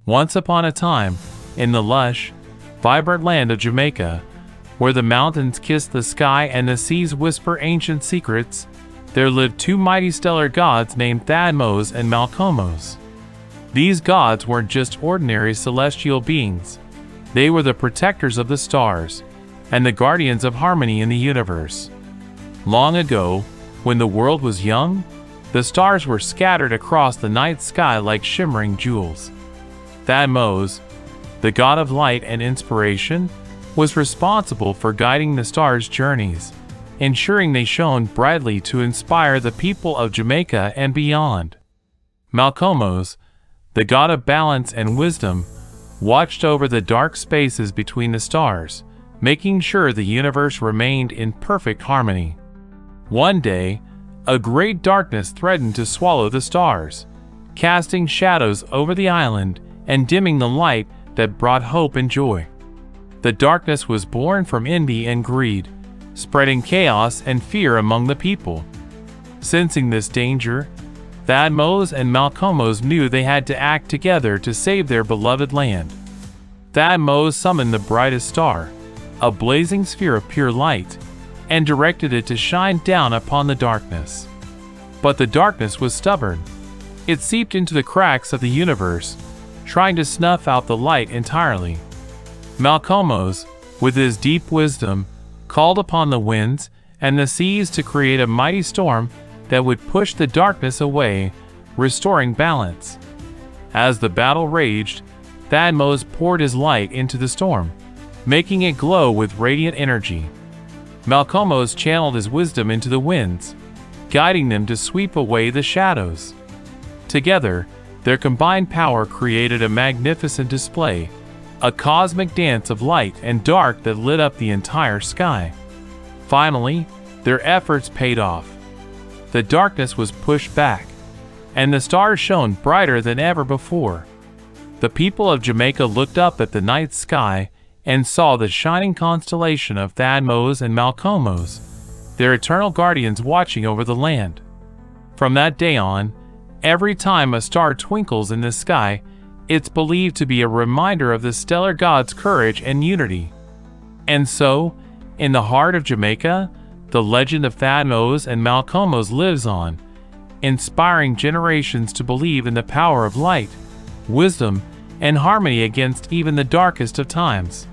Once upon a time, in the lush, vibrant land of Jamaica, where the mountains kiss the sky and the seas whisper ancient secrets, there lived two mighty stellar gods named Thadmos and Malcolmos. These gods weren't just ordinary celestial beings. They were the protectors of the stars and the guardians of harmony in the universe. Long ago, when the world was young, the stars were scattered across the night sky like shimmering jewels. Thadmos, the god of light and inspiration, was responsible for guiding the stars' journeys, ensuring they shone brightly to inspire the people of Jamaica and beyond. Malcolmos, the god of balance and wisdom, watched over the dark spaces between the stars, making sure the universe remained in perfect harmony. One day, a great darkness threatened to swallow the stars, casting shadows over the island and dimming the light that brought hope and joy. The darkness was born from envy and greed, spreading chaos and fear among the people. Sensing this danger, Thadmos and Malcolmos knew they had to act together to save their beloved land. Thadmos summoned the brightest star, a blazing sphere of pure light, and directed it to shine down upon the darkness. But the darkness was stubborn. It seeped into the cracks of the universe, trying to snuff out the light entirely. Malcolmos, with his deep wisdom, called upon the winds and the seas to create a mighty storm that would push the darkness away, restoring balance. As the battle raged, Thadmos poured his light into the storm, making it glow with radiant energy. Malcolmos channeled his wisdom into the winds, guiding them to sweep away the shadows. Together, their combined power created a magnificent display, a cosmic dance of light and dark that lit up the entire sky. Finally, their efforts paid off. The darkness was pushed back, and the stars shone brighter than ever before. The people of Jamaica looked up at the night sky and saw the shining constellation of Thadmos and Malcolmos, their eternal guardians watching over the land. From that day on, every time a star twinkles in the sky, it's believed to be a reminder of the stellar gods' courage and unity. And so, in the heart of Jamaica, the legend of Thadmos and Malcolmos lives on, inspiring generations to believe in the power of light, wisdom, and harmony against even the darkest of times.